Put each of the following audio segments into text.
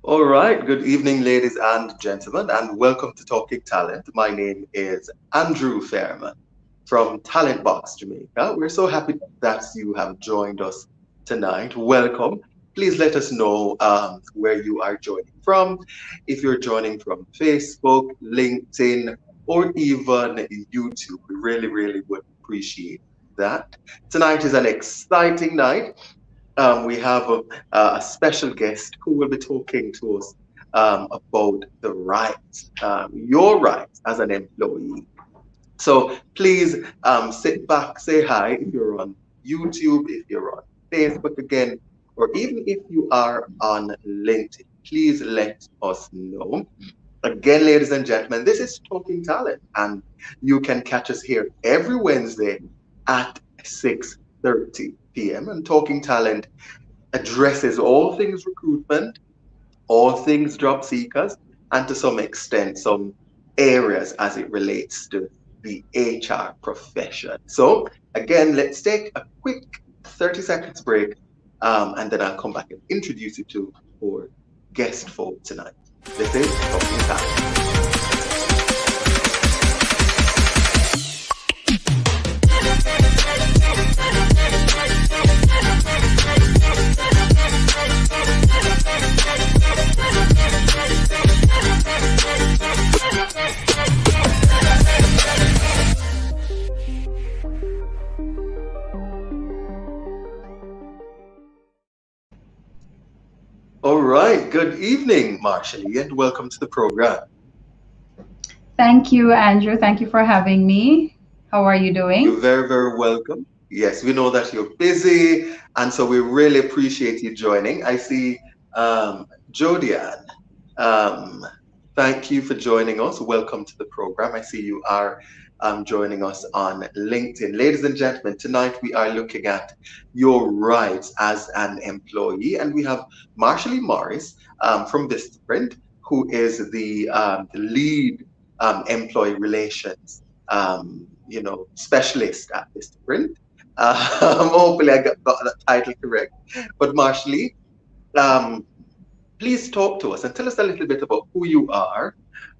All right, good evening, ladies and gentlemen, and welcome to Talking Talent. My name is Andrew Fairman from Talent Box, Jamaica. We're so happy that you have joined us tonight. Welcome. Please let us know where you are joining from. If you're joining from Facebook, LinkedIn, or even YouTube, we really would appreciate that. Tonight is an exciting night. We have a special guest who will be talking to us about the rights, your rights as an employee. So please sit back, say hi if you're on YouTube, if you're on Facebook again, or even if you are on LinkedIn. Please let us know. Again, ladies and gentlemen, this is Talking Talent, and you can catch us here every Wednesday at 6:30 p.m. And Talking Talent addresses all things recruitment, all things job seekers, and to some extent, some areas as it relates to the HR profession. So, again, let's take a quick 30 seconds break, and then I'll come back and introduce you to our guest for tonight. This is Talking Time. All right. Good evening, Marshall, and welcome to the program. Thank you, Andrew. Thank you for having me. How are you You're doing? very welcome. Yes, we know that you're busy, and so we really appreciate you joining. I see Jodian. Um, Thank you for joining us. Welcome to the program. I see you are joining us on LinkedIn. Ladies and gentlemen, tonight we are looking at your rights as an employee, and we have Marshall Morris from Vistaprint, who is the lead employee relations, specialist at Vistaprint. Hopefully, got that title correct. But Marshall, um, please talk to us and tell us a little bit about who you are,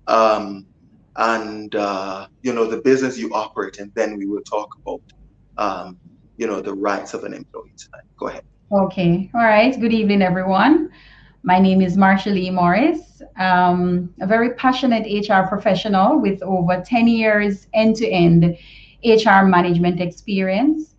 um, and the business you operate, and then we will talk about the rights of an employee tonight. Go ahead. Okay. All right. Good evening, everyone. My name is Marcia Lee Morris, a very passionate HR professional with over 10 years end to end HR management experience.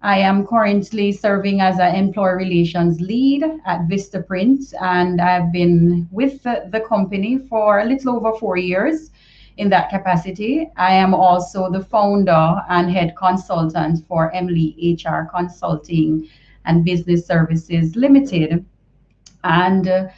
I am currently serving as an employee relations lead at Vistaprint, and I've been with the company for a little over 4 years in that capacity. I am also the founder and head consultant for Emily HR Consulting and Business Services Limited. And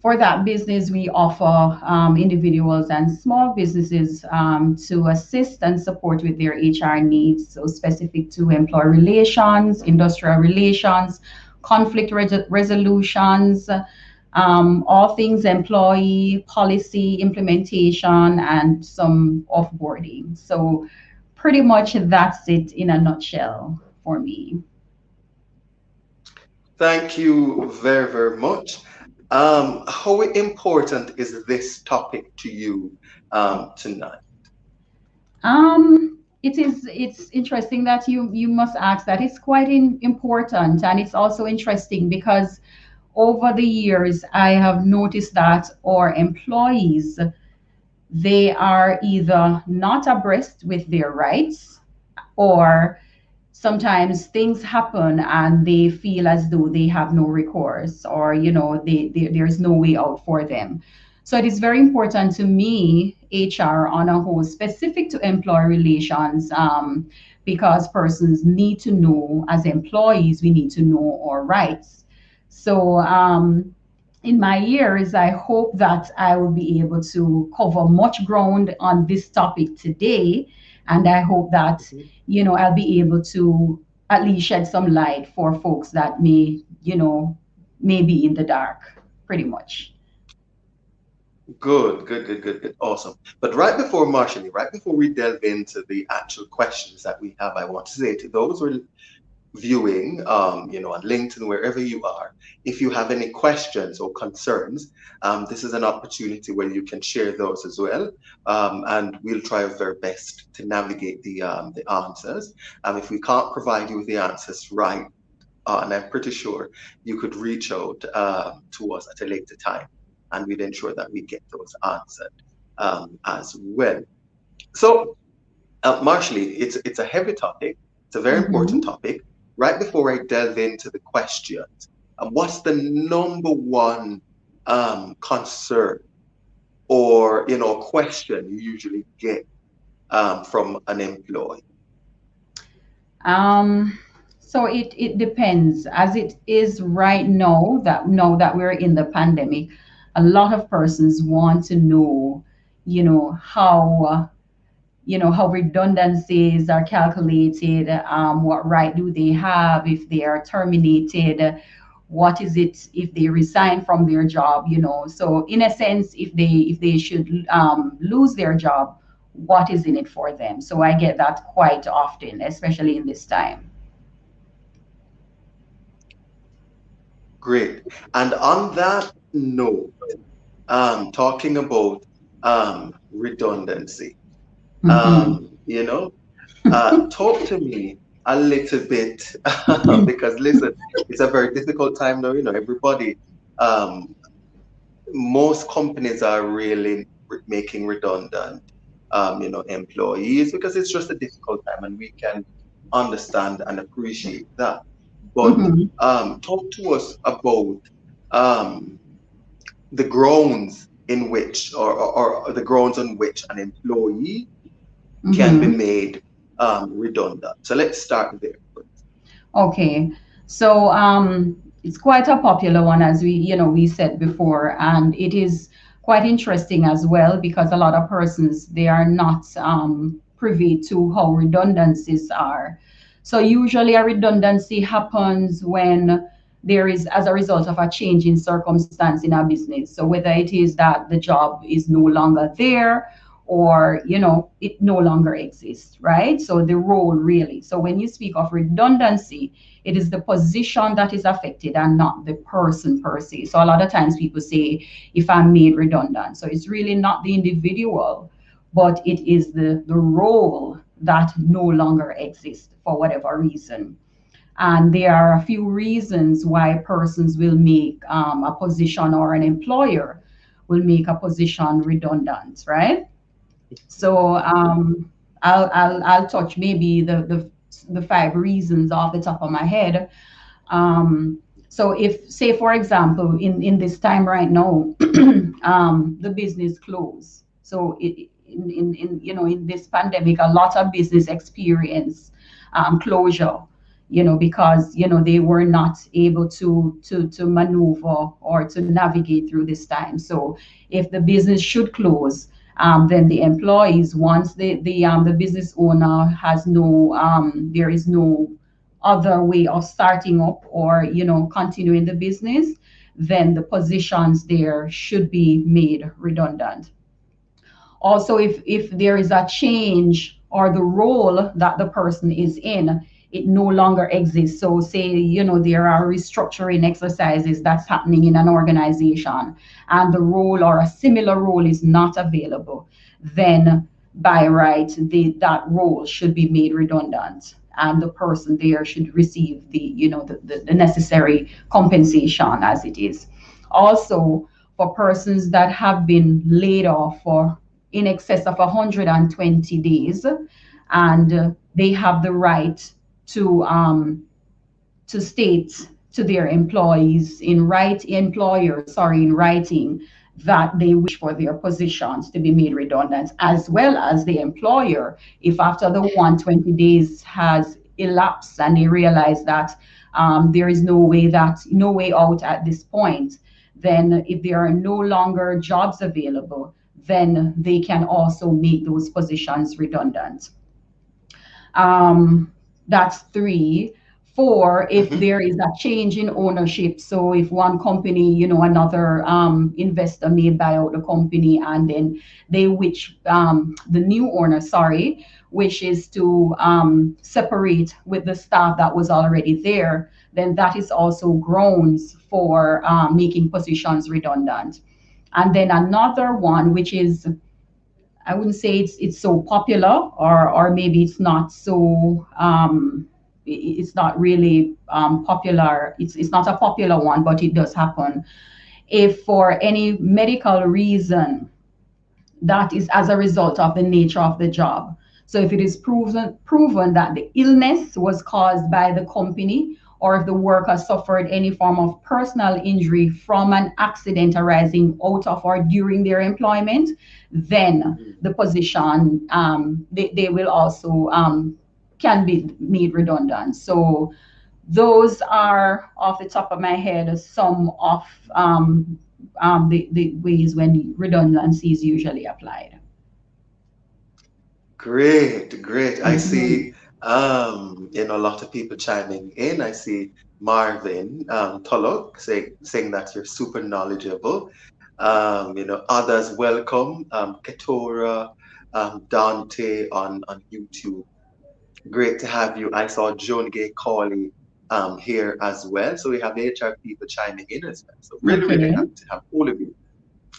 for that business, we offer individuals and small businesses to assist and support with their HR needs, so specific to employee relations, industrial relations, conflict resolutions, all things employee policy implementation, and some offboarding. So, pretty much that's it in a nutshell for me. Thank you very much. How important is this topic to you tonight? It's interesting that you must ask that. It's quite important, and it's also interesting because over the years I have noticed that our employees, they are either not abreast with their rights, or sometimes things happen and they feel as though they have no recourse, or there's no way out for them. So it is very important to me, HR on a whole, specific to employee relations, because persons need to know, as employees we need to know our rights. So in my years, I hope that I will be able to cover much ground on this topic today. And I hope that, I'll be able to at least shed some light for folks that may be in the dark, pretty much. Good. Awesome. But right before Marshall, right before we delve into the actual questions that we have, I want to say to those viewing, on LinkedIn, wherever you are, if you have any questions or concerns, this is an opportunity where you can share those as well. And we'll try our very best to navigate the answers. If we can't provide you with the answers right, and I'm pretty sure you could reach out to us at a later time, and we'd ensure that we get those answered as well. So, Marshall, it's a heavy topic. It's a very important Mm-hmm. topic. Right before I delve into the questions, what's the number one concern or question you usually get from an employee? Um, so it depends. As it is right now that we're in the pandemic, a lot of persons want to know, you know, how how redundancies are calculated, what right do they have if they are terminated, what is it if they resign from their job, so in a sense, if they should lose their job, what is in it for them? So I get that quite often, especially in this time. Great. And on that note, talking about redundancy, Hmm. you know, talk to me a little bit because listen, it's a very difficult time now. Everybody, um, most companies are really making redundant, employees because it's just a difficult time, and we can understand and appreciate that. But Hmm. talk to us about um, the grounds in which, or the grounds on which an employee can be Hmm. made redundant. So let's start there. Okay, so it's quite a popular one, as we said before, and it is quite interesting as well because a lot of persons, they are not privy to how redundancies are. So usually a redundancy happens when there is as a result of a change in circumstance in a business. So whether it is that the job is no longer there, or it no longer exists, right? So the role, really. So when you speak of redundancy, it is the position that is affected and not the person per se. So a lot of times people say, if I'm made redundant, so it's really not the individual, but it is the role that no longer exists for whatever reason. And there are a few reasons why persons will make a position, or an employer will make a position redundant, right? So I'll touch maybe the five reasons off the top of my head. So if, say, for example, in this time right now, the business closed. So in this pandemic, a lot of business experience closure, because they were not able to maneuver or to navigate through this time. So if the business should close, then the employees, once the business owner has there is no other way of starting up, or continuing the business, then the positions there should be made redundant. Also, if there is a change, or the role that the person is in, it no longer exists. So say there are restructuring exercises that's happening in an organization, and the role or a similar role is not available, then by right that role should be made redundant, and the person there should receive the necessary compensation as it is. Also, for persons that have been laid off for in excess of 120 days, and they have the right to state to their employees in writing, that they wish for their positions to be made redundant, as well as the employer, if after the 120 days has elapsed and they realize that there is no way out at this point, then if there are no longer jobs available, then they can also make those positions redundant. um, that's three. Four, if Mhm. there is a change in ownership. So if one company, another investor may buy out the company, and then the new owner, sorry, wishes to separate with the staff that was already there, then that is also grounds for making positions redundant. And then another one, which is, I wouldn't say it's so popular, or maybe it's not so it's not really popular. It's not a popular one, but it does happen. If for any medical reason that is as a result of the nature of the job. So if it is proven that the illness was caused by the company, or if the worker suffered any form of personal injury from an accident arising out of or during their employment, then the position they will also can be made redundant. So those are, off the top of my head, some of the ways when redundancy is usually applied. Great, great. I Mhm. see, a lot of people chiming in. I see Marvin Tulloch saying that you're super knowledgeable. Others welcome, Ketora, Dante on YouTube. Great to have you. I saw Joan Gay Corley here as well. So we have HR people chiming in as well. So really, really Okay. happy to have all of you.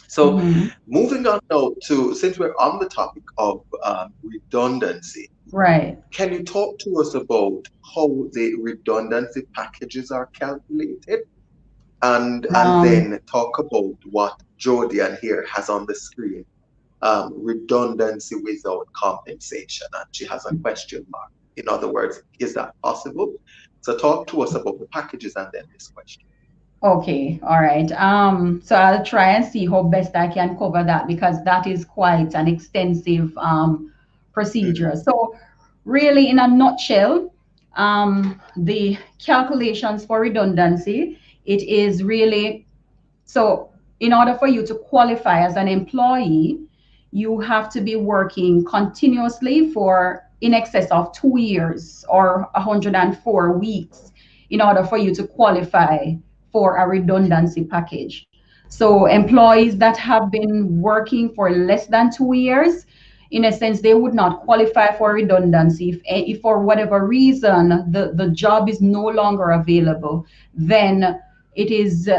So Hmm. moving on now to, since we're on the topic of redundancy, Right. can you talk to us about how the redundancy packages are calculated? And Um, then talk about what Jodian here has on the screen, redundancy without compensation. And she has a question mark. In other words, is that possible? So talk to us about the packages and then this question. okay. All right. So I'll try and see how best I can cover that, because that is quite an extensive procedure. Mhm. So really, in a nutshell, the calculations for redundancy, it is really, so in order for you to qualify as an employee, you have to be working continuously for in excess of 2 years or 104 weeks in order for you to qualify for a redundancy package. So employees that have been working for less than 2 years, in a sense, they would not qualify for redundancy. If for whatever reason the job is no longer available, then it is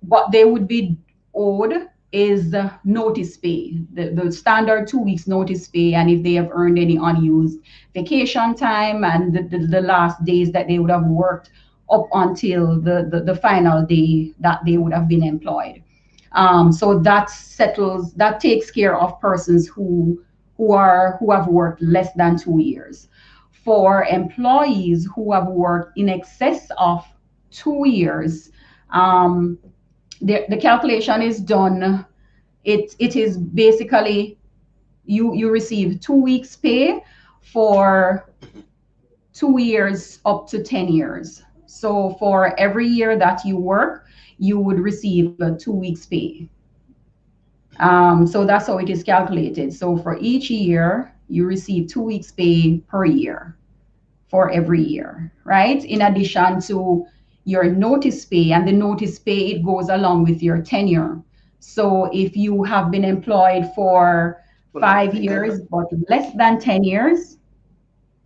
what they would be owed is notice pay, the standard 2 weeks notice pay, and if they have earned any unused vacation time, and the last days that they would have worked up until the final day that they would have been employed. So that settles, that takes care of persons who have worked less than 2 years. For employees who have worked in excess of 2 years, um, the calculation is done. It is basically, you receive 2 weeks pay for 2 years up to 10 years. So for every year that you work, you would receive 2 weeks pay. So that's how it is calculated. So for each year, you receive 2 weeks pay per year for every year, right? In addition to your notice pay, and the notice pay, it goes along with your tenure. So if you have been employed for Hold on, I five think I years heard. but less than 10 years,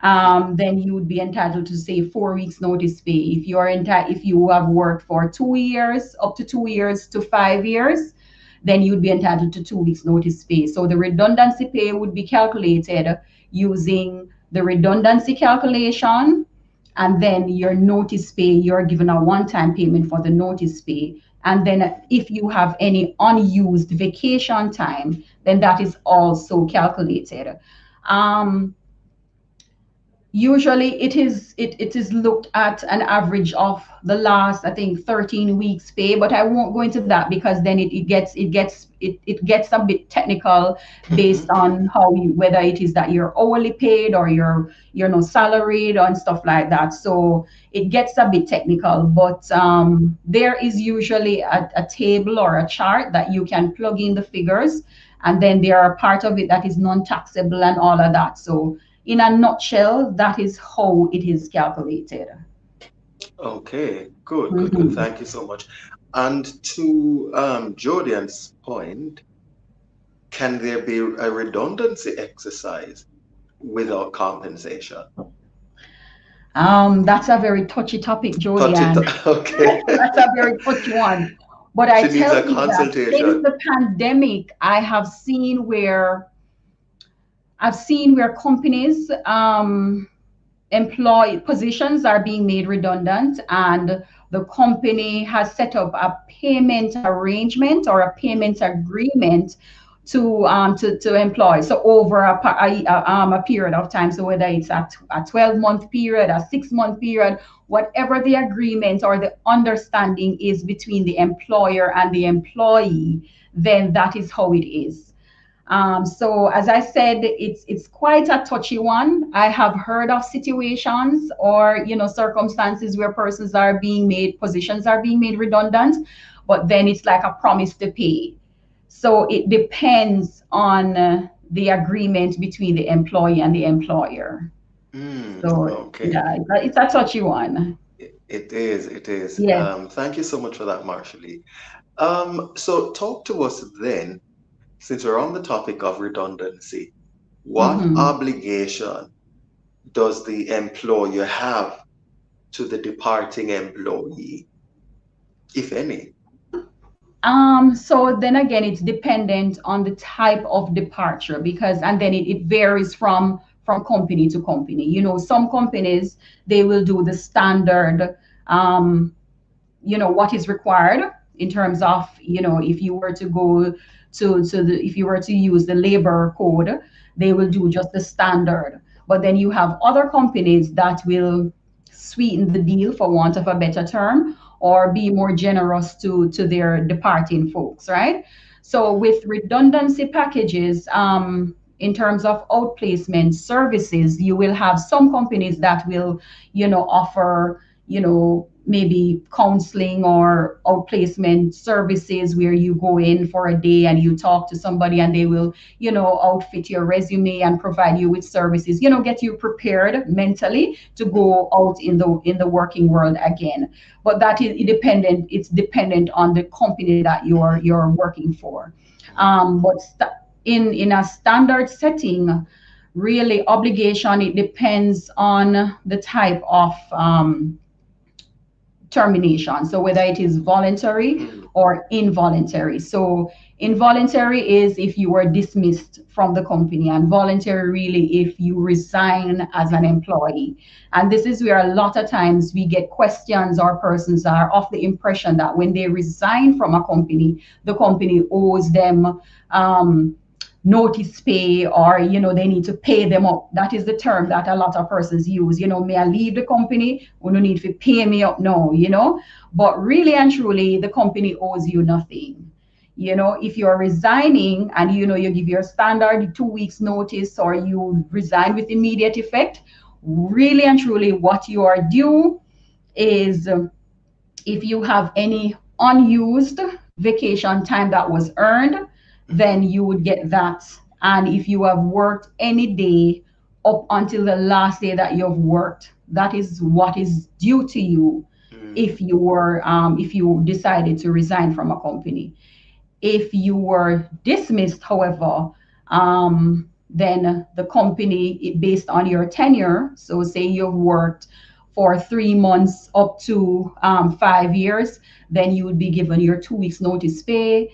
Mhm. then you would be entitled to, say, 4 weeks notice pay. If you have worked for 2 years, up to 2 years to 5 years, then you'd be entitled to 2 weeks notice pay. So the redundancy pay would be calculated using the redundancy calculation, and then your notice pay, you're given a one-time payment for the notice pay. And then if you have any unused vacation time, then that is also calculated. Um, Usually it is looked at an average of the last, I think, 13 weeks pay, but I won't go into that, because then it gets a bit technical, based Mhm. on how you, whether it is that you're hourly paid or you're no salaried and stuff like that. So it gets a bit technical, but there is usually a table or a chart that you can plug in the figures, and then there are part of it that is non-taxable and all of that. So in a nutshell, that is how it is calculated. Okay, good, good, good. Mhm. Thank you so much. And to Jordan's point, can there be a redundancy exercise? without compensation? That's a very touchy topic, Touch it. Jodianne. Okay. That's a very touchy one. But I She needs tell a you that since consultation. the pandemic, I've seen where companies employ positions are being made redundant, and the company has set up a payment arrangement or a payment agreement to employ, so over a period of time, so whether it's a 12-month period, a 6-month period, whatever the agreement or the understanding is between the employer and the employee, then that is how it is. So as I said, it's quite a touchy one. I have heard of situations or circumstances where positions are being made redundant, but then it's like a promise to pay. So it depends on the agreement between the employee and the employer. So Okay. yeah, it's a touchy one. It is. It is. Yes. Thank you so much for that, Marshall. So talk to us then, since we're on the topic of redundancy, what Mm-hmm. obligation does the employer have to the departing employee, if any? So then again, it's dependent on the type of departure, because and then it varies from company to company. Some companies, they will do the standard, um, what is required in terms of, if you were to go if you were to use the labor code, they will do just the standard. But then you have other companies that will sweeten the deal, for want of a better term, or be more generous to their departing folks, right? So with redundancy packages, in terms of outplacement services, you will have some companies that will, offer, maybe counseling or outplacement services where you go in for a day and you talk to somebody, and they will, outfit your resume and provide you with services, get you prepared mentally to go out in the working world again. But that is dependent. It's dependent on the company that you're working for. But in a standard setting, really obligation, it depends on the type of termination. So whether it is voluntary Mm, or involuntary. So involuntary is if you were dismissed from the company, and voluntary really if you resign as an employee. And this is where a lot of times we get questions, or persons are of the impression that when they resign from a company, the company owes them notice pay, or they need to pay them up. That is the term that a lot of persons use. May I leave the company, we no need to pay me up. No. But really and truly, the company owes you nothing. If you're resigning and you give your standard 2 weeks notice, or you resign with immediate effect, really and truly what you are due is, if you have any unused vacation time that was earned, then you would get that. And if you have worked any day up until the last day that you've worked, that is what is due to you mm, if you decided to resign from a company. If you were dismissed, however, then the company, based on your tenure, so say you've worked for 3 months up to 5 years, then you would be given your 2 weeks notice pay,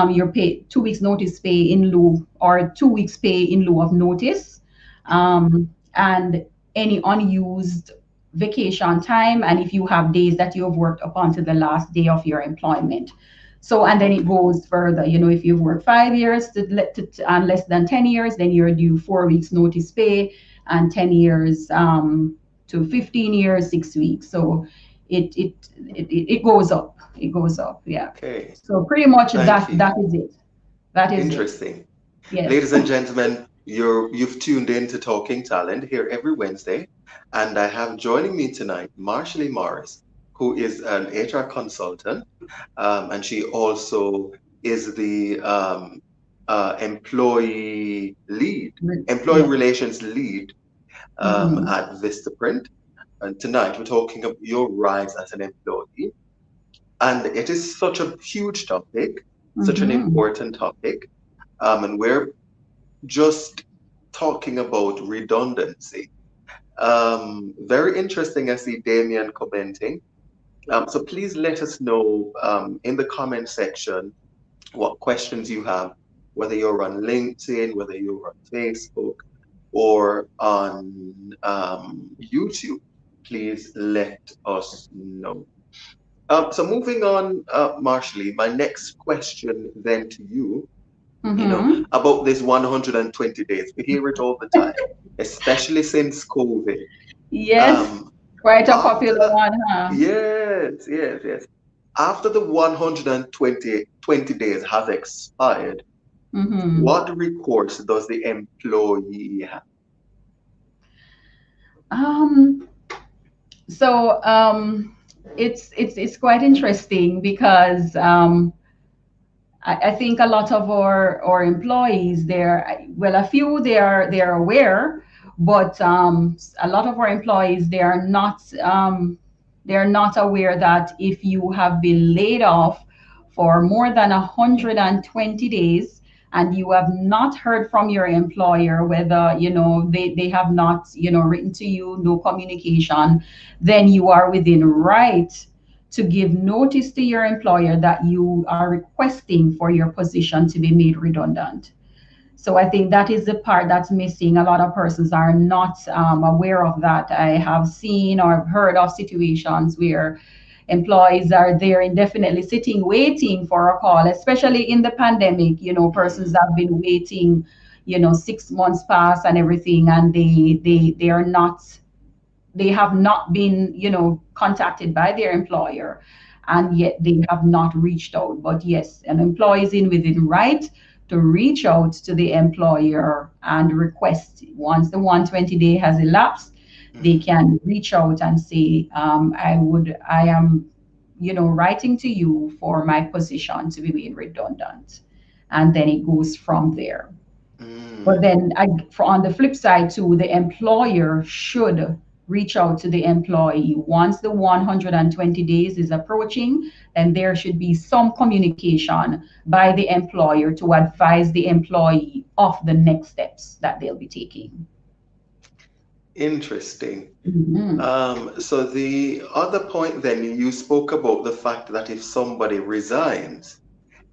your pay 2 weeks notice pay in lieu, or 2 weeks pay in lieu of notice, and any unused vacation time, and if you have days that you have worked up until the last day of your employment. So, and then it goes further. If you've worked 5 years and less than 10 years, then you're due 4 weeks notice pay, and 10 years to 15 years, 6 weeks. So it goes up. It goes up. Yeah. okay. So pretty much Thank that you. is it. That is it. Interesting. Yes. Ladies and gentlemen, you've tuned in to Talking Talent here every Wednesday, and I have joining me tonight Marshallie Morris, who is an HR consultant, and she also is the employee Yes. relations lead Mm-hmm. at Vistaprint. And tonight we're talking about your rights as an employee, and it is such a huge topic, such an Mm-hmm. important topic, and we're just talking about redundancy. Very interesting. I see Damien commenting. So please let us know in the comment section what questions you have, whether you're on LinkedIn, whether you're on Facebook, or on YouTube. Please let us know. So moving on, Marshall, my next question then to you, Mm-hmm. about this 120 days. We hear it all the time, especially since COVID. Yes, Um, quite a popular after, one, huh? yes. After the 120 days has expired, Mm-hmm. what recourse does the employee have? Um, so it's quite interesting because I think a lot of our employees, they're well, a few they are aware, but a lot of our employees they are not aware that if you have been laid off for more than 120 days and you have not heard from your employer, whether they have not written to you, no communication, then you are within right to give notice to your employer that you are requesting for your position to be made redundant. So I think that is the part that's missing. A lot of persons are not aware of that. I have seen or heard of situations where employees are there indefinitely sitting, waiting for a call, especially in the pandemic. Persons Mm, have been waiting, 6 months past and everything, and they have not been contacted by their employer, and yet they have not reached out. But yes, an employee is in within right to reach out to the employer and request. Once the 120 day has elapsed, they mm, can reach out and say, I am writing to you for my position to be made redundant, and then it goes from there. But mm. then, on the flip side too, the employer should reach out to the employee once the 120 days is approaching. Then there should be some communication by the employer to advise the employee of the next steps that they'll be taking. Interesting. Mhm. So the other point then, you spoke about the fact that if somebody resigns,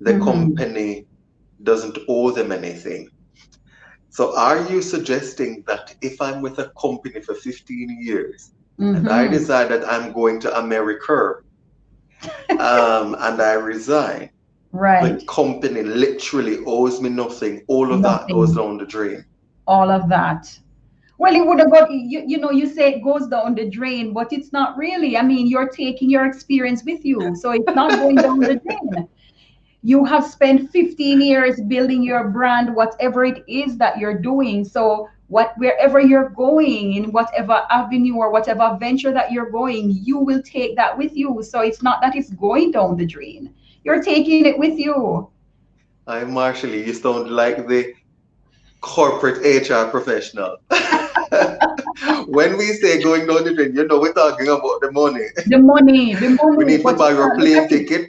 the Mhm. company doesn't owe them anything. So are you suggesting that if I'm with a company for 15 years and I Mhm. decide that I'm going to America, and I resign, the Right. company literally owes me nothing. All of that goes Nothing. down the drain. All of that. Well, it would have got you say it goes down the drain, but it's not really. I mean, you're taking your experience with you, so it's not going down the drain. You have spent 15 years building your brand, whatever it is that you're doing. So wherever you're going, in whatever avenue or whatever venture that you're going, you will take that with you. So it's not that it's going down the drain. You're taking it with you. I, Marshall, you sound like the corporate HR professional. When we say going down the drain, we're talking about the money. The We money, need to but you buy your can't look at plane it. ticket.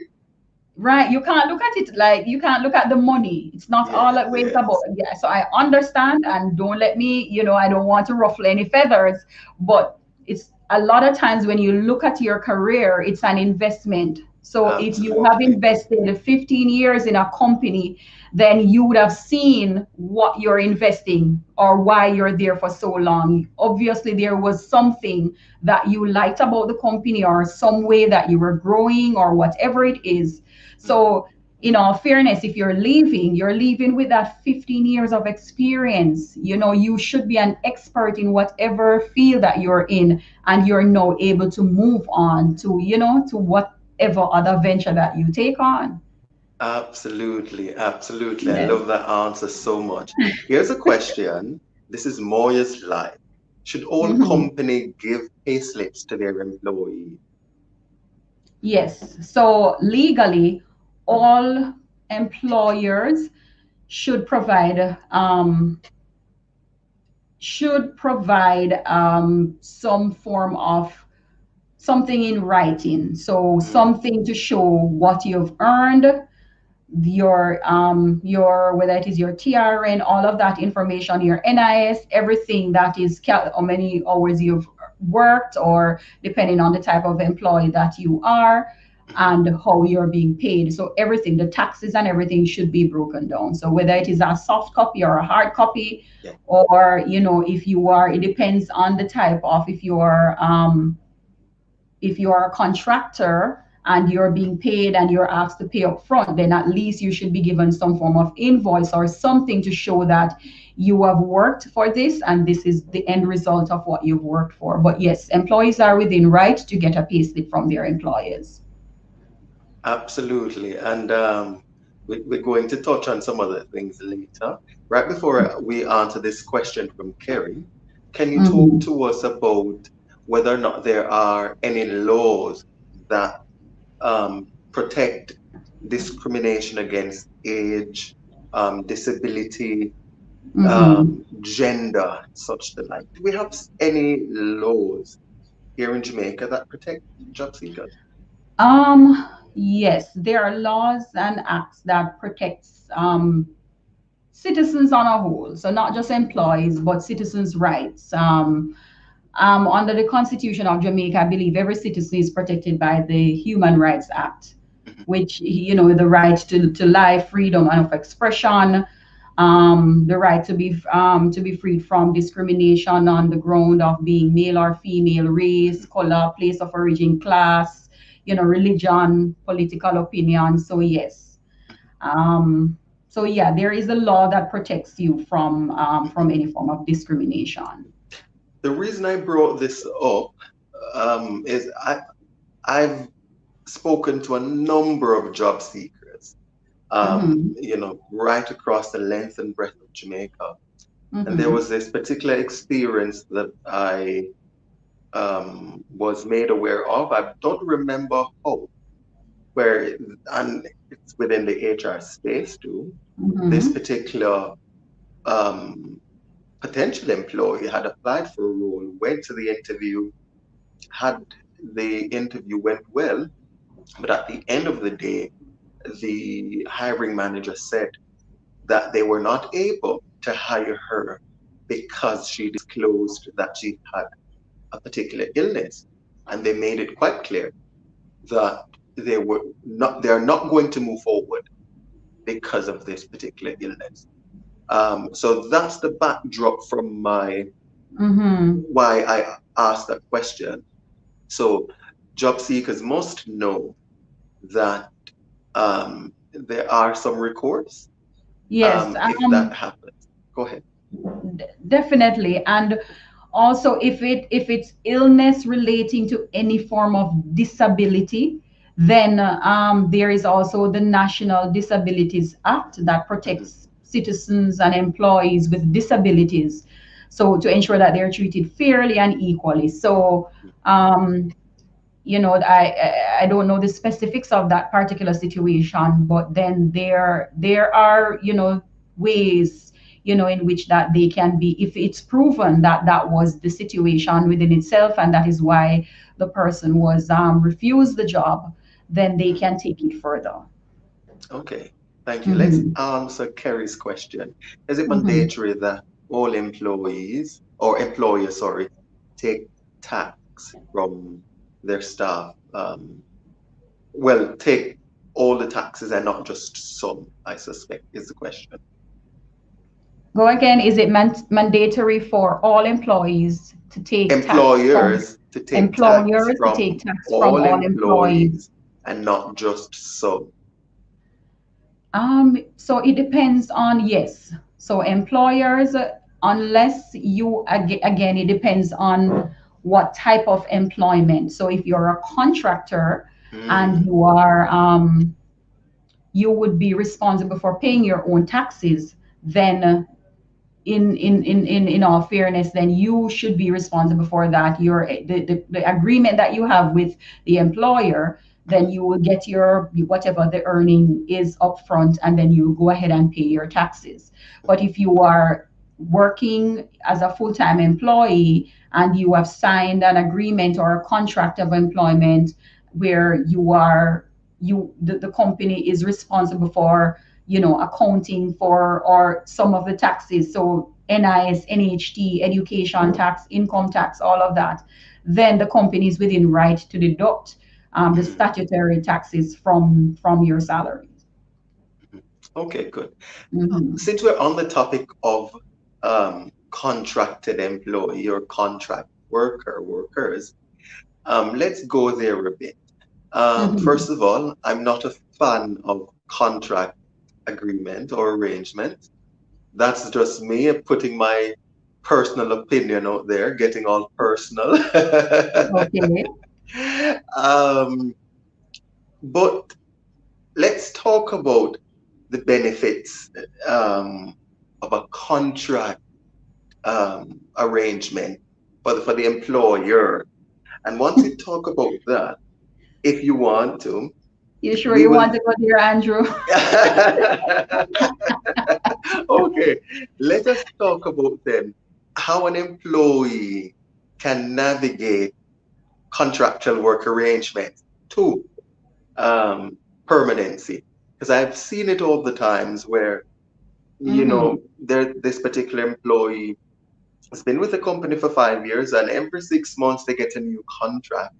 Right, you can't look at it like you can't look at the money. It's not all Yes, always about, yes. yeah. So I understand, and don't let me, I don't want to ruffle any feathers, but it's a lot of times when you look at your career, it's an investment. So if you have Absolutely. invested 15 years in a company, then you would have seen what you're investing or why you're there for so long. Obviously, there was something that you liked about the company or some way that you were growing or whatever it is. Mm. So, in all fairness, if you're leaving with that 15 years of experience. You should be an expert in whatever field that you're in, and you're now able to move on to whatever other venture that you take on. Absolutely, absolutely. I Yes. love that answer so much. Here's a question. This is Moya's life. Should all Mhm. company give pay slips to their employee? Yes. So legally, all employers should provide some form of something in writing. So Mm, something to show what you've earned, your whether it is your TRN, all of that information, your NIS, everything that is how many hours you've worked, or depending on the type of employee that you are, Mhm. and how you're being paid. So everything, the taxes and everything should be broken down. So whether it is a soft copy or a hard copy, Yeah, or if you are, it depends on the type of, if you are a contractor and you're being paid and you're asked to pay up front, then at least you should be given some form of invoice or something to show that you have worked for this and this is the end result of what you've worked for. But yes, employees are within right to get a pay slip from their employers. absolutely. And we're going to touch on some other things later. Right before we answer this question from Kerry, can you talk Mhm. to us about whether or not there are any laws that protect discrimination against age, disability, Mhm. gender, such the like? Do we have any laws here in Jamaica that protect job seekers? Yes, there are laws and acts that protects citizens on a whole. So not just employees, but citizens' rights. Under the Constitution of Jamaica, I believe every citizen is protected by the Human Rights Act, Mhm. which, the right to life, freedom of expression, the right to be freed from discrimination on the ground of being male or female, race, Mhm. color, place of origin, class, religion, political opinion. So yes. Um, so yeah, there is a law that protects you Mhm. from any form of discrimination. The reason I brought this up is I've spoken to a number of job seekers, Mm-hmm. right across the length and breadth of Jamaica. And there Mm-hmm. was this particular experience that I was made aware of. I don't remember how, and it's within the HR space too. This Mm-hmm. particular um, potential employee had applied for a role, went to the interview, had the interview went well, but at the end of the day, the hiring manager said that they were not able to hire her because she disclosed that she had a particular illness. And they made it quite clear that they are not going to move forward because of this particular illness. So that's the backdrop from my Mm-hmm. why I asked that question. So job seekers must know that there are some recourse Yes, if that happens. Go ahead. definitely. And also, if it's illness relating to any form of disability, then there is also the National Disabilities Act that Mhm. protects citizens and employees with disabilities, so to ensure that they're treated fairly and equally. So um, I don't know the specifics of that particular situation, but then there are ways in which that they can be, if it's proven that that was the situation within itself and that is why the person was refused the job, then they Mhm. can take it further. Okay, thank you. Let's Hmm. answer Kerry's question. Is it Hmm. mandatory that all employees or employers, sorry, take tax from their staff? Well, take all the taxes and not just some, I suspect, is the question. Go again. Is it mandatory for all employees to take tax from Employers to take tax employers to take from tax from all all employees? employees and not just some. So it depends on, yes. So employers, unless again, it depends on what type of employment. So if you're a contractor and Mm, you would be responsible for paying your own taxes, then in all fairness, then you should be responsible for that. The agreement that you have with the employer, then you will get your whatever the earning is upfront, and then you go ahead and pay your taxes. But if you are working as a full-time employee and you have signed an agreement or a contract of employment where you are the company is responsible for, accounting for or some of the taxes, so NIS, NHT, education tax, income tax, all of that, then the company is within right to deduct the Mm. statutory taxes from your salary. Okay, good. Hmm. Since we're on the topic of contracted employee or contract workers, let's go there a bit. Hmm. First of all, I'm not a fan of contract agreement or arrangement. That's just me putting my personal opinion out there, getting all personal. Okay. um, but let's talk about the benefits of a contract arrangement for the employer. And once we talk about that, if you want to, You sure we you will. want to go there, Andrew? Okay, let us talk about then how an employee can navigate contractual work arrangements to um, permanency. Because I've seen it all the times where, Hmm. this particular employee has been with the company for 5 years and every 6 months they get a new contract,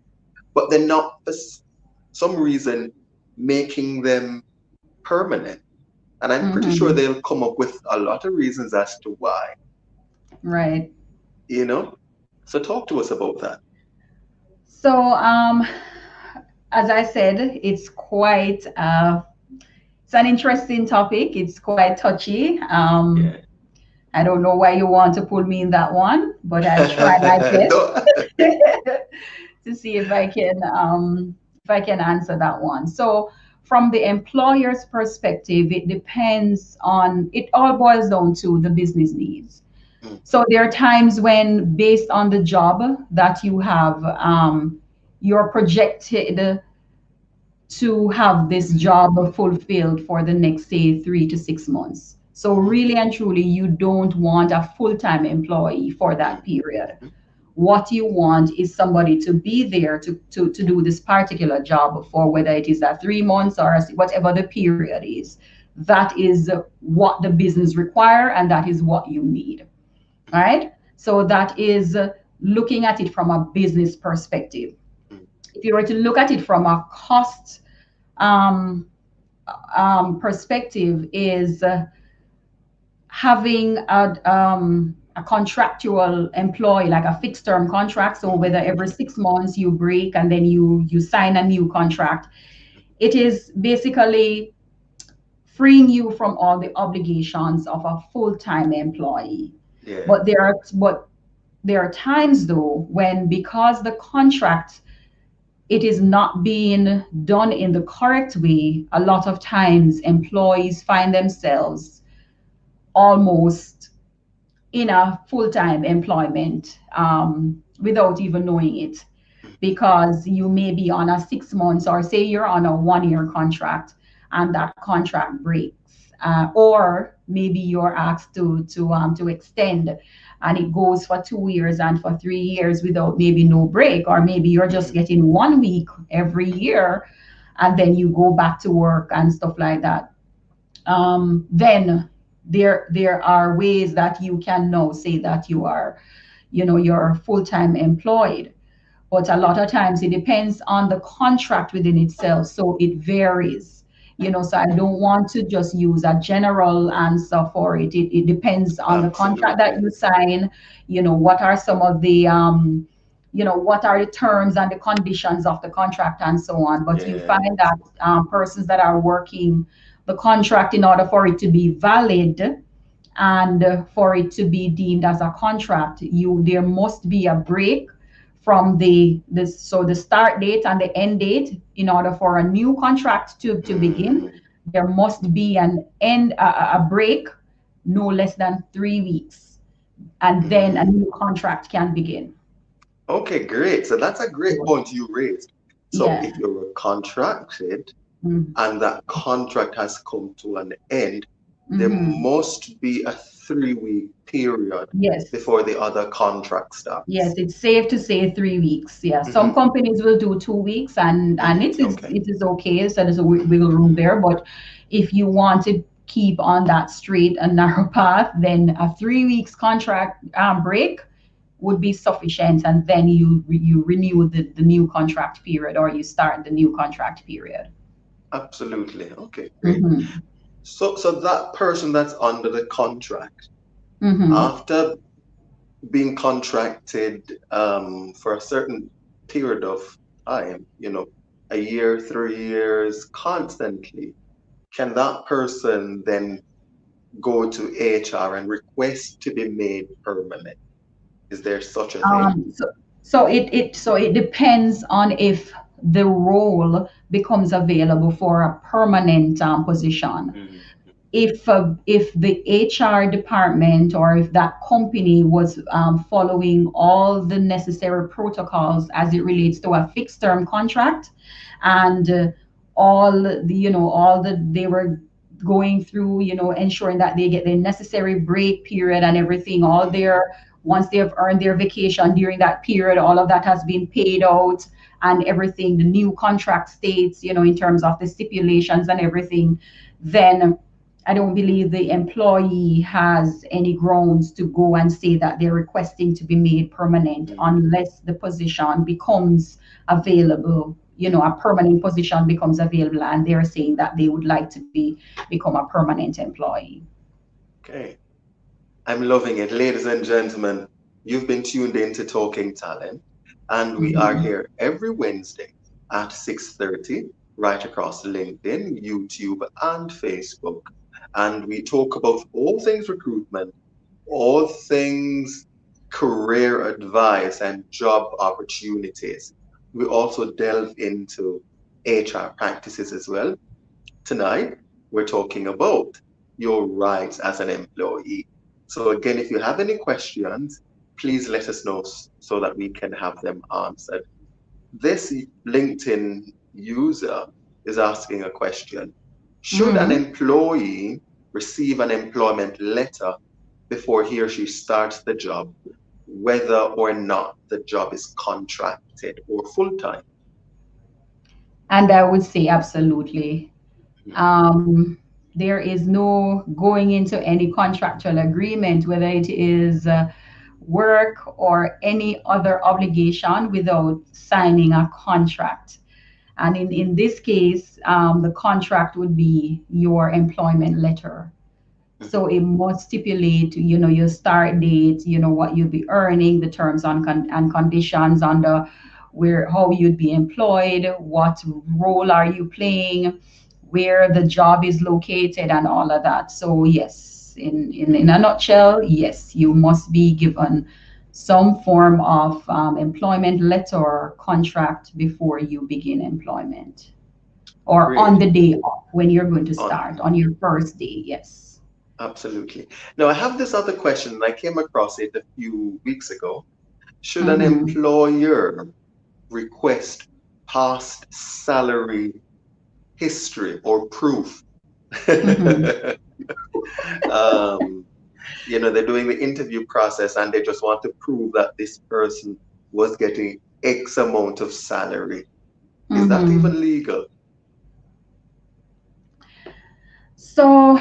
but they're not for some reason making them permanent. And I'm pretty sure Hmm. they'll come up with a lot of reasons as to why, Right. you know? So talk to us about that. So, as I said, it's an interesting topic. It's quite touchy. Yeah. I don't know why you want to pull me in that one, but I'll try my Don't- best to see if I can answer that one. So, from the employer's perspective, it all boils down to the business needs. Mm, So there are times when, based on the job that you have, you're projected to have this job fulfilled for the next, say, 3 to 6 months. So mhm, really and truly, you don't want a full-time employee for mm, that period. mhm, What you want is somebody to be there to do this particular job for, whether it is that 3 months or whatever the period is. That is what the business require, and that is what you need. All right. So that is looking at it from a business perspective. mm, If you were to look at it from a cost um, perspective, is having a contractual employee, like a fixed term contract. So mhm, whether every 6 months you break and then you sign a new contract, it is basically freeing you from all the obligations of a full-time employee. yeah. But there are times though when, because the contract, it is not being done in the correct way, a lot of times employees find themselves almost in a full-time employment without even knowing it, Mhm, because you may be on a 6 months, or say you're on a 1 year contract and that contract breaks, or maybe you're asked to extend and it goes for 2 years and for 3 years without maybe no break, or maybe you're just mhm, getting 1 week every year and then you go back to work and stuff like that. Then there are ways that you can now say that you're full-time employed. But a lot of times it depends on the contract within itself, so it varies. So I don't want to just use a general answer for it. It depends on the contract that absolutely. you sign. What are some of the what are the terms and the conditions of the contract and so on. But you Yeah. find that persons that are working the contract, in order for it to be valid and for it to be deemed as a contract, there must be a break from the start date and the end date. In order for a new contract to begin, Mm, there must be an end a break no less than 3 weeks, and then a mm. new contract can begin. Okay, great. So that's a great point you raised. So Yeah. if you're contracted Mm. and that contract has come to an end, there Mm-hmm. must be a 3-week period Yes. before the other contract Yes, starts. it's safe to say 3 weeks. Yeah, some Hmm. companies will do 2 weeks, and Hmm. it is Okay. it is okay. So there's a Hmm. wiggle room there. But if you want to keep on that straight and narrow path, then a 3 weeks contract break would be sufficient, and then you renew the new contract period, or you start the new contract period. Absolutely. Okay, great. Mm-hmm. So that person that's under the contract, Mm-hmm. after being contracted for a certain period of time, a year, 3 years, constantly, can that person then go to HR and request to be made permanent? Is there such a thing? So it depends on if the role becomes available for a permanent position. Mhm. If the HR department or if that company was following all the necessary protocols as it relates to a fixed term contract, and all the they were going through, ensuring that they get the necessary break period and everything, all Mhm. their once they have earned their vacation during that period, all of that has been paid out, and everything the new contract states, in terms of the stipulations and everything, then I don't believe the employee has any grounds to go and say that they're requesting to be made permanent Mhm. unless the position becomes available. A permanent position becomes available, and they're saying that they would like to become a permanent employee. Okay. I'm loving it. Ladies and gentlemen, you've been tuned in to Talking Talent, and we are Mhm. here every Wednesday at 6:30, right across LinkedIn, YouTube, and Facebook. And we talk about all things recruitment, all things career advice and job opportunities. We also delve into HR practices as well. Tonight, we're talking about your rights as an employee. So, again, if you have any questions, please let us know so that we can have them answered. This LinkedIn user is asking a question. Should an Mhm. employee receive an employment letter before he or she starts the job, whether or not the job is contracted or full time? And I would say absolutely. There is no going into any contractual agreement, whether it is work or any other obligation, without signing a contract. And in this case, the contract would be your employment letter. So it must stipulate, your start date, what you'll be earning, the terms and conditions under where how you'd be employed, what role are you playing, where the job is located, and all of that. So yes, in a nutshell, yes, you must be given some form of employment letter or contract before you begin employment, or on Great. the day of when you're going to On start on your first day. Yes. Absolutely. Now, I have this other question, and I came across it a few weeks ago. Should an Mm-hmm. employer request past salary history or proof? Mm-hmm. um, they're doing the interview process and they just want to prove that this person was getting X amount of salary. Is that Mm-hmm. even legal? So,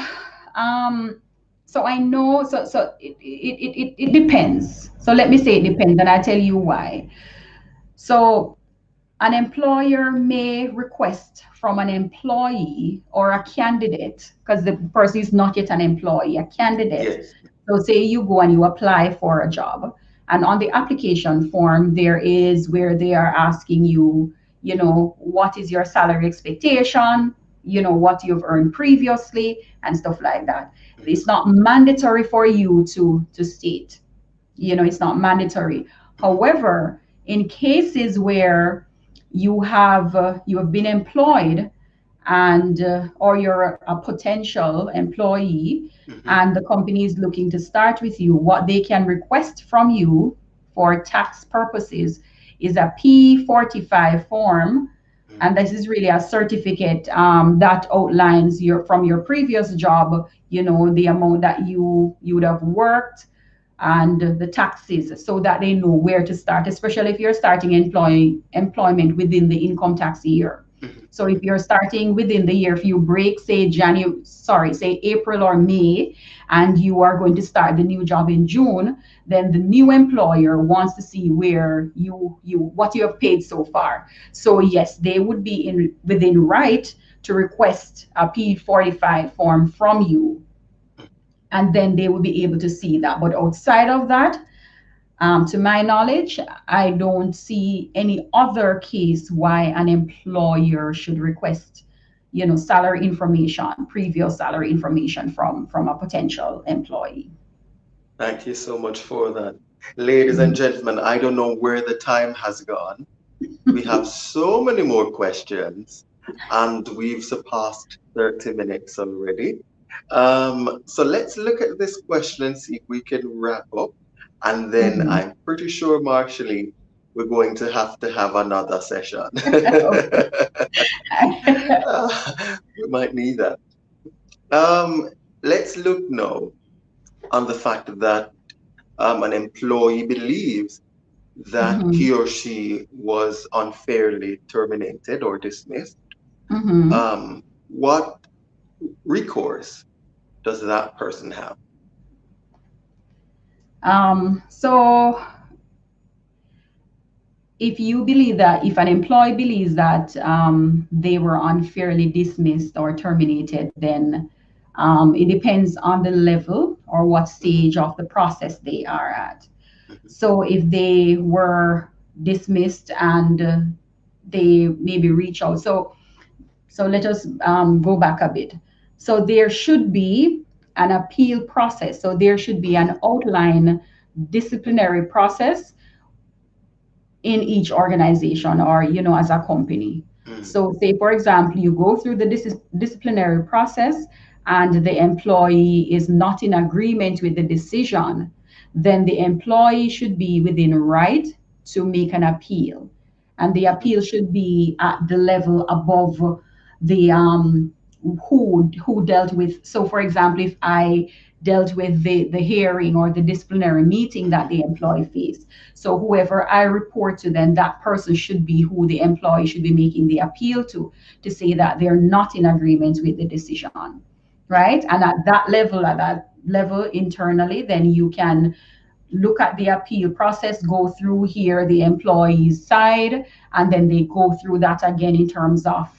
um, so I know. So it depends. So let me say it depends, and I tell you why. So an employer may request from an employee or a candidate, because the person is not yet an employee, a candidate. Yes. So say you go and you apply for a job, and on the application form there is where they are asking you, what is your salary expectation, what you've earned previously, and stuff like that. Mhm. It's not mandatory for you to state, it's not mandatory. Mhm. However, in cases where you have been employed, and or you're a potential employee, Mhm. and the company is looking to start with you, what they can request from you for tax purposes is a P45 form And this is really a certificate that outlines your from your previous job, the amount that you would have worked and the taxes, so that they know where to start, especially if you're starting employment within the income tax year. Mhm. So if you're starting within the year, if you break, say say April or May, and you are going to start the new job in June, then the new employer wants to see where you what you have paid so far. So yes, they would be in within right to request a P45 form from you, and then they will be able to see that. But outside of that, to my knowledge, I don't see any other case why an employer should request, salary information, previous salary information from a potential employee. Thank you so much for that. Ladies and gentlemen, I don't know where the time has gone. We have so many more questions, and we've surpassed 30 minutes already. So let's look at this question and see if we can wrap up. And then Mhm. I'm pretty sure, Marshally, we're going to have another session. Okay. We might need that. Um, let's look now on the fact that an employee believes that Mhm. he or she was unfairly terminated or dismissed. Mhm. What recourse does that person have? So if you believe that, if an employee believes that they were unfairly dismissed or terminated, then it depends on the level or what Mhm, stage of the process they are at. mhm, So if they were dismissed and they maybe reach out. So let us go back a bit. So there should be an appeal process. So there should be mhm, an outline disciplinary process in each organization or as a company. mhm, So say for example you go through the disciplinary process and the employee is not in agreement with the decision, then the employee should be within right to make an appeal, and the mhm, appeal should be at the level above the who dealt with. So for example, if I dealt with the hearing or the disciplinary meeting that mhm, the mhm, employee faced, so whoever I report to, then that person should be who the employee should be making the appeal to say that they're not in agreement with the decision, mhm, right? And at that level internally, then you can look at the appeal process, go through here the employee's side, and then they go through that again in terms of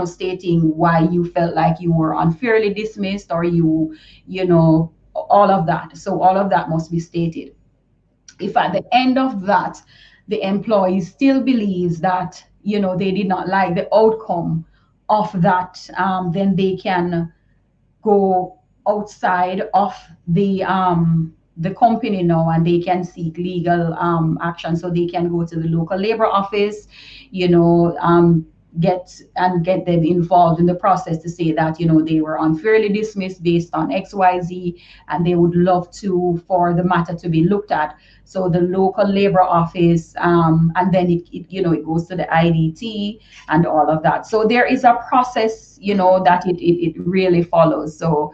stating why you felt like you were unfairly dismissed, or all of that. So all of that must be stated. If at the end of that the employee still believes that they did not like the outcome of that, then they can go outside of the company now, and they can seek legal action. So they can go to the local labor office, you know um, get them involved in the process to say that they were unfairly dismissed based on XYZ, and they would love to for the matter to be looked at. So the local labor office, and then it goes to the IDT and all of that. So there is a process, mhm, that it really follows. So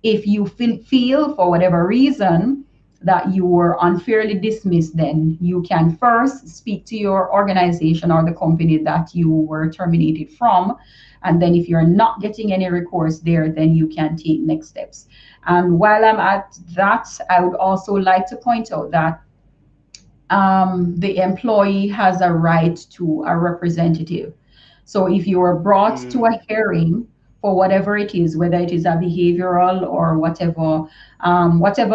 if you feel for whatever reason that you were unfairly dismissed, then you can first speak to your organization or the company that you were terminated from. And then if you're not getting any recourse there, then you can take next steps. And while I'm at that, I would also like to point out that the employee has a right to a representative. So if you are brought to a mhm, hearing for whatever it is, whether it is a behavioral or whatever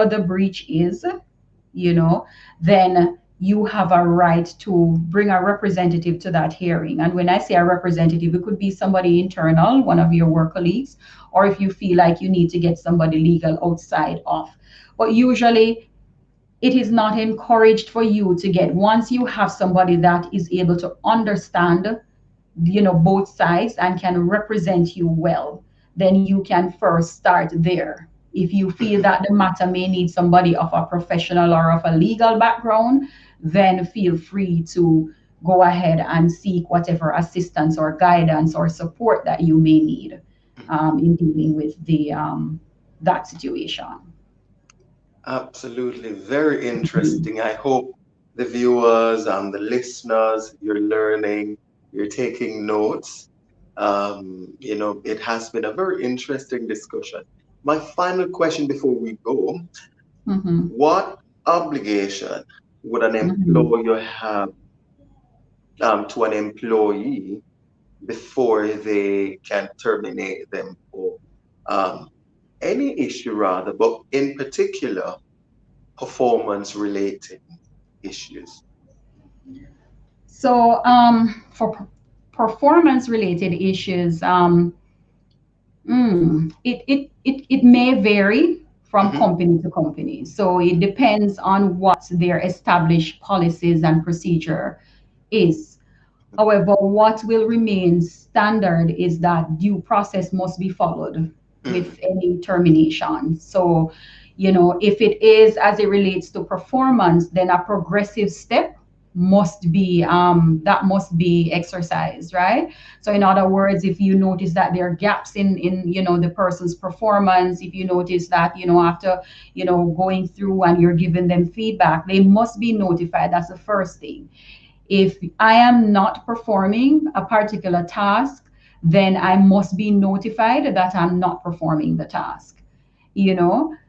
the breach is, you know, then you have a right to bring a representative to that hearing. And when I say a representative, it could be somebody internal, one of your work colleagues, or if you feel like you need to get somebody legal outside of. But usually it is not encouraged for you to get, once you have somebody that is able to understand both sides and can represent you well, then you can first start there. If you feel mhm, that the matter may need somebody of a professional or of a legal background, then feel free to go ahead and seek whatever assistance or guidance or support that you may need in dealing with the that situation. Absolutely. Very interesting. I hope the viewers and the listeners, you're learning, you're taking notes. It has been a very interesting discussion. My final question before we go, Mm-hmm. what obligation would an Mm-hmm. employer have to an employee before they can terminate them for um, any issue rather, but in particular, performance related issues? So, for performance related issues, it may vary from Hmm. company to company. So, it depends on what their established policies and procedure is. However, what will remain standard is that due process must be followed Hmm. with any termination. So, if it is as it relates to performance, then a progressive step must be exercised, right? So, in other words, if you notice that there are gaps in the person's performance, if you notice that after going through and you're giving them feedback, they must be notified. That's the first thing. If I am not performing a particular task, then I must be notified that I'm not performing the task.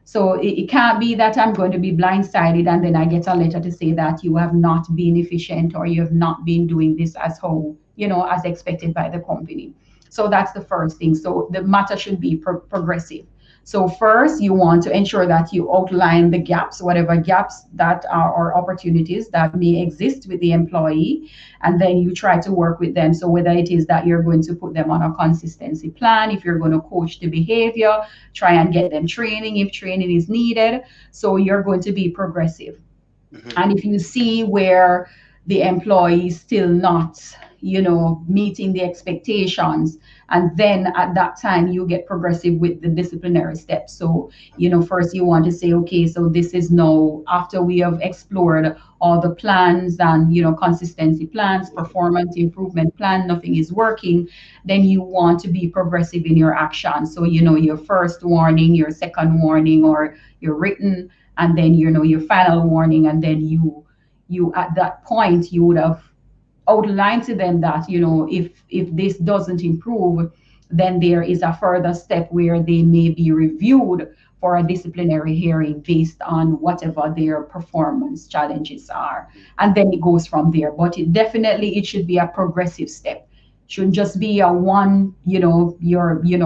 So it can't be that I'm going to be blindsided and then I get a letter to say that you have not been efficient or you have not been doing this as how, as expected by the company. So that's the first thing. So the matter should be progressive. So first, you want to ensure that you outline the gaps, whatever gaps that are or opportunities that may exist with the employee, and then you try to work with them. So whether it is that you're going to put them on a consistency plan, if you're going to coach the behavior, try and get them training if training is needed. So you're going to be progressive. Hmm. And if you see where the employee is still not meeting the expectations, and then at that time you get progressive with the disciplinary steps. So first you want to say, okay, so this is now after we have explored all the plans and consistency plans, performance improvement plan, nothing is working. Then you want to be progressive in your action. So your first warning, your second warning, or your written, and then your final warning. And then you at that point you would have outlined to them that if this doesn't improve, then there is a further step where they may be reviewed for a disciplinary hearing based on whatever their performance challenges are, and then it goes from there. But it should be a progressive step. Shouldn't just be a one, you're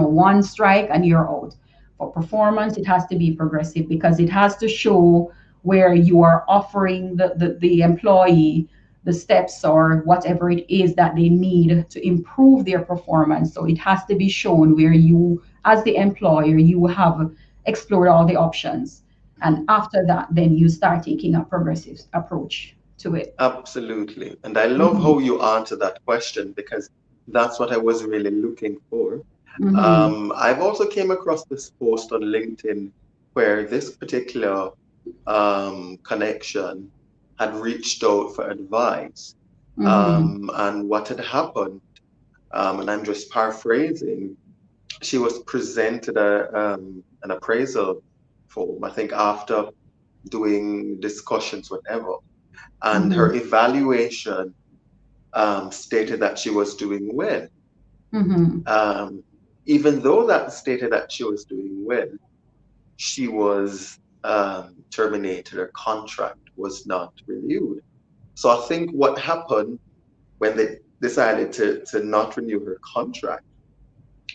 one strike and you're out. For performance, it has to be progressive because it has to show where you are offering the employee the steps or whatever it is that they need to improve their performance. So it has to be shown where you, as the employer, you have explored all the options. And after that, then you start taking a progressive approach to it. Absolutely. And I love Mm-hmm. how you answer that question because that's what I was really looking for. Mm-hmm. I've also came across this post on LinkedIn where this particular connection had reached out for advice. Mm-hmm. And what had happened, and I'm just paraphrasing, she was presented an appraisal form, I think after doing discussions, whatever. And Mm-hmm. her evaluation stated that she was doing well. Mm-hmm. Um, Even though that stated that she was doing well, she was terminated. Her contract was not renewed. So I think what happened when they decided to not renew her contract,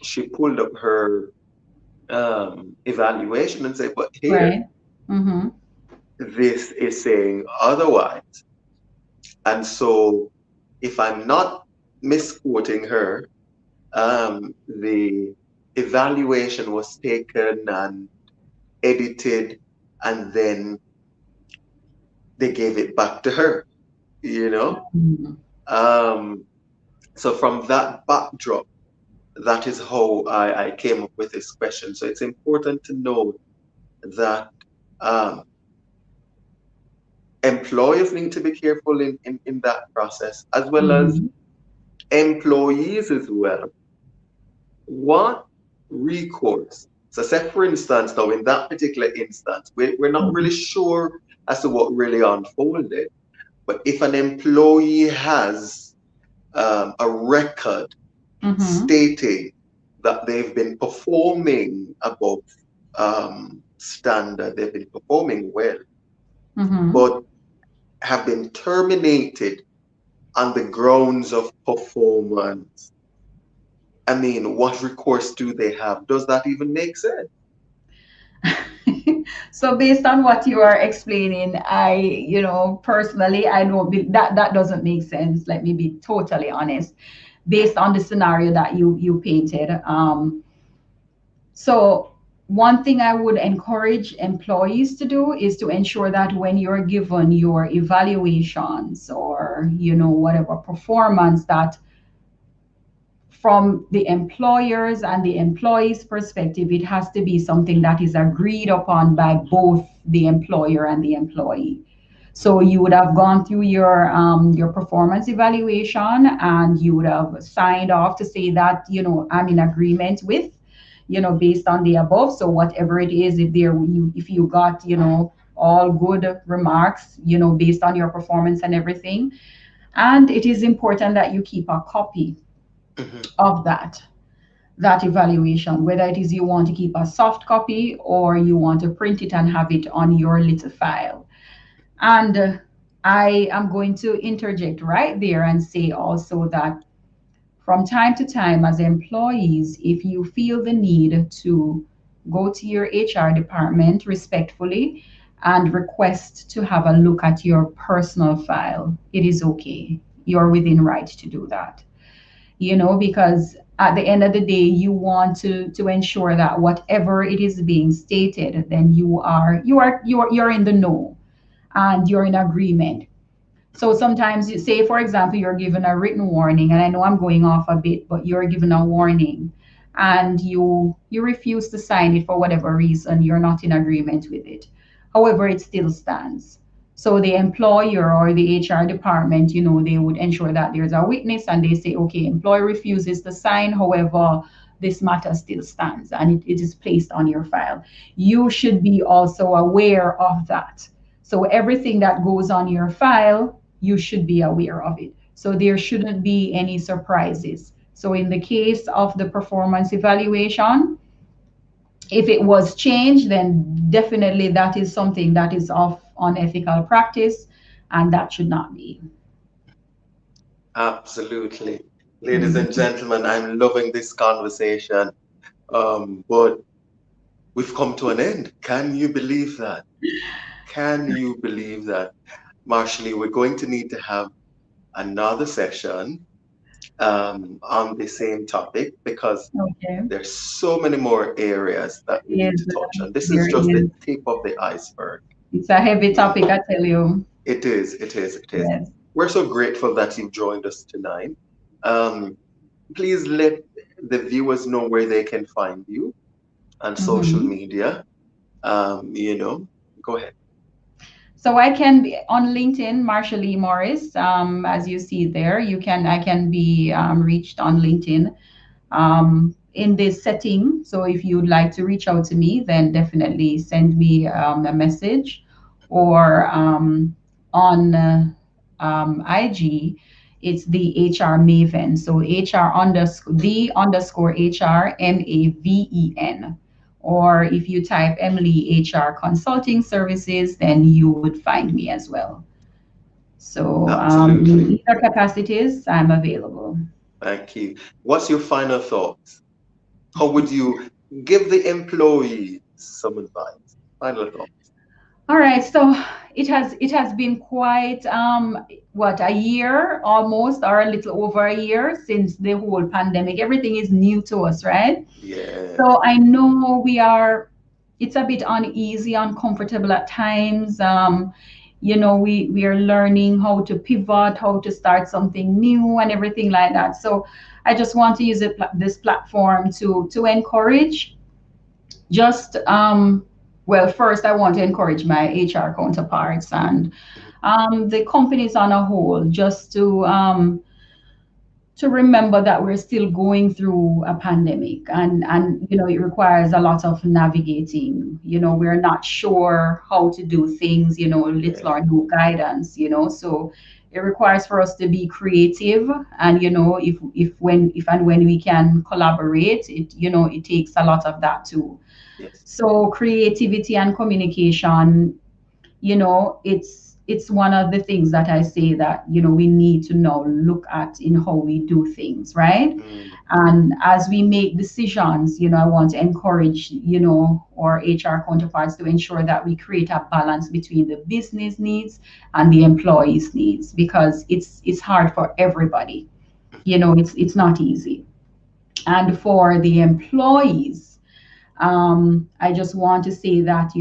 she pulled up her evaluation and said, but here, Right. Mm-hmm. this is saying otherwise. And so if I'm not misquoting her, the evaluation was taken and edited, and then they gave it back to her, you know? Mm-hmm. Um, so from that backdrop, that is how I came up with this question. So it's important to know that um, employers need to be careful in that process, as well as Mhm. employees as well. What recourse? So, say for instance, now in that particular instance, we're not really sure as to what really unfolded, but if an employee has a record Mhm. stating that they've been performing above standard, they've been performing well, Mhm. but have been terminated on the grounds of performance. I mean, what recourse do they have? Does that even make sense? So based on what you are explaining, personally, I don't that doesn't make sense. Let me be totally honest. Based on the scenario that you painted, so one thing I would encourage employees to do is to ensure that when you're given your evaluations or whatever performance, that from the employers and the employees perspective, it has to be something that is agreed upon by both the employer and the employee. So you would have gone through your performance evaluation, and you would have signed off to say that I'm in agreement with, based on the above. So whatever it is, if you got all good remarks, based on your performance and everything, and it is important that you keep a copy Mhm. of that evaluation, whether it is you want to keep a soft copy or you want to print it and have it on your little file. And I am going to interject right there and say also that from time to time, as employees, if you feel the need to go to your HR department respectfully and request to have a look at your personal file, it is okay. You're within right to do that, because at the end of the day, you want to ensure that whatever it is being stated, then you're in the know and you're in agreement. So sometimes you say, for example, you're given a written warning, and I know I'm going off a bit, but you're given a warning and you refuse to sign it for whatever reason, you're not in agreement with it. However, it still stands. So the employer or the HR department, they would ensure that there's a witness and they say, okay, employer refuses to sign, however, this matter still stands, and it is placed on your file. You should be also aware of that. So everything that goes on your file, you should be aware of it. So there shouldn't be any surprises. So in the case of the performance evaluation, if it was changed, then definitely that is something that is of unethical practice, and that should not be. Absolutely. Ladies and Mhm. gentlemen, I'm loving this conversation. But we've come to an end. Can you believe that? Can you believe that? Marshall, we're going to need to have another session on the same topic because Okay. there's so many more areas that we need Is to touch on. This is there just the is tip of the iceberg. It's a heavy You topic, know, I tell you. it is, it is, it is. Yes. We're so grateful that you've joined us tonight. Um, Please let the viewers know where they can find you on social Mhm. media. You know, go ahead. So I can be on LinkedIn, Marsha Lee Morris. As you see there, I can be reached on LinkedIn in this setting. So if you'd like to reach out to me, then definitely send me a message, or on IG. It's the HR Maven. So HR underscore the underscore HR Maven. Or if you type Emily HR Consulting Services, then you would find me as well. So in Absolutely. either capacities, I'm available. Thank you. What's your final thoughts? How would you give the employees some advice? Final thoughts. All right, so it has been quite what, a year almost, or a little over a year since the whole pandemic. Everything is new to us, right? Yeah, So I know it's a bit uneasy, uncomfortable at times. We are learning how to pivot, how to start something new, and everything like that. So I just want to use this platform to encourage. Just well, first I want to encourage my HR counterparts and the companies on a whole, just to remember that we're still going through a pandemic, and it requires a lot of navigating. We're not sure how to do things, little Yeah. or no guidance, so it requires for us to be creative. And if and when we can collaborate, it takes a lot of that too. Yes. So creativity and communication, it's one of the things that I say that we need to now look at in how we do things, right? Mm, And as we make decisions, I want to encourage our HR counterparts to ensure that we create a balance between the business needs and the employees needs, because it's hard for everybody. It's not easy. And for the employees, I just want to say that,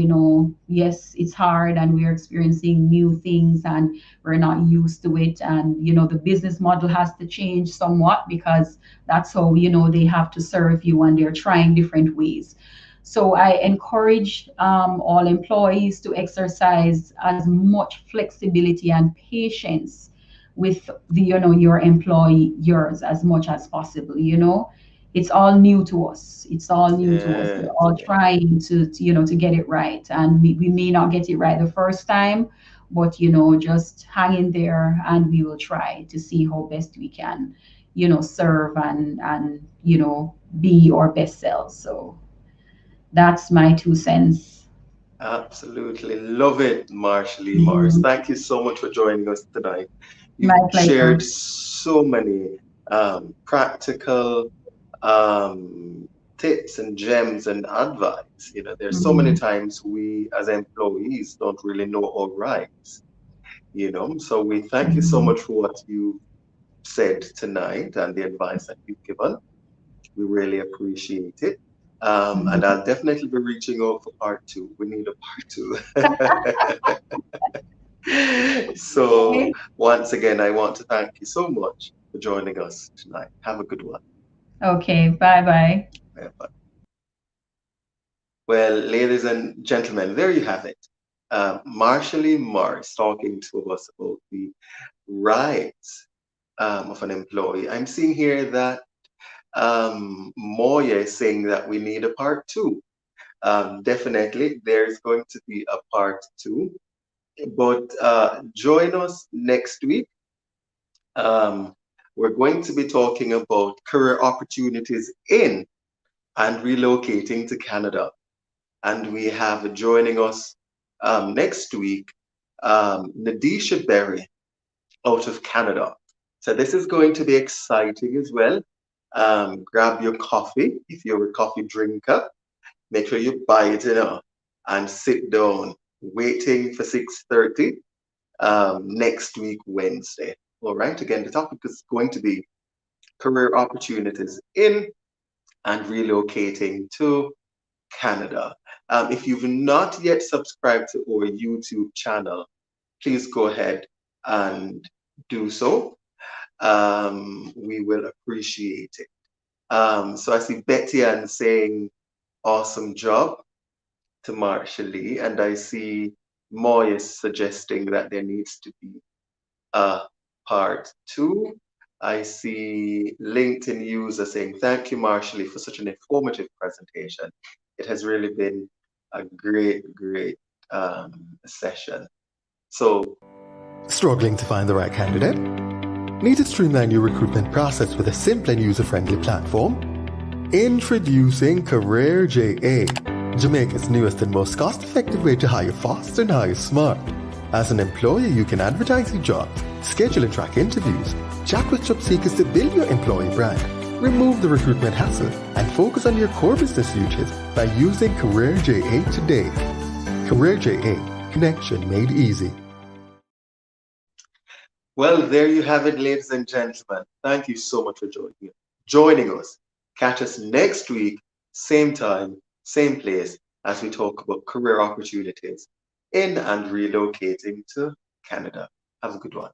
yes, it's hard and we're experiencing new things and we're not used to it. And, the business model has to change somewhat, because that's how, they have to serve you, and they're trying different ways. So I encourage all employees to exercise as much flexibility and patience with your employers as much as possible. It's all new to us. It's all new to us. We're yes. all Yeah. trying to get it right, and we may not get it right the first time, but just hang in there, and we will try to see how best we can, serve and be our best selves. So that's my 2 cents. Absolutely. Love it, Marshall Morris. Mhm. Thank you so much for joining us tonight. My You've pleasure. shared so many practical um, tips and gems and advice. There's so many Mhm. times we as employees don't really know our rights, So we thank you so Mhm. much for what you said tonight and the advice that you've given. We really appreciate it. And Mhm. I'll definitely be reaching out for part 2. We need a part 2. So, Okay. once again, I want to thank you so much for joining us tonight. Have a good one. Okay. Bye bye. Yeah. Well, ladies and gentlemen, there you have it. Marshall Morris talking to us about the rights of an employee. I'm seeing here that Moya is saying that we need a part 2. Definitely, there's going to be a part 2. But join us next week. Um, we're going to be talking about career opportunities in and relocating to Canada. And we have joining us next week Nadisha Berry out of Canada. So this is going to be exciting as well. Grab your coffee if you're a coffee drinker. Make sure you buy it, and sit down, waiting for 6:30 next week, Wednesday. All right. Again, the topic is going to be career opportunities in and relocating to Canada. If you've not yet subscribed to our YouTube channel, please go ahead and do so. We will appreciate it. So I see Betty Ann saying, awesome job to Marsha Lee, and I see Moyes suggesting that there needs to be a part 2. I see LinkedIn user saying, thank you, Marsha Lee, for such an informative presentation. It has really been a great session. So, Struggling to find the right candidate? Need to streamline your recruitment process with a simple and user-friendly platform? Introducing CareerJA, Jamaica's newest and most cost-effective way to hire fast and hire smart. As an employer, you can advertise your job, schedule and track interviews, chat with job seekers to build your employee brand, remove the recruitment hassle, and focus on your core business duties by using CareerJA today. CareerJA, connection made easy. well, there you have it, ladies and gentlemen. Thank you so much for joining us. Catch us next week, same time, same place, as we talk about career opportunities in and relocating to Canada. Have a good one.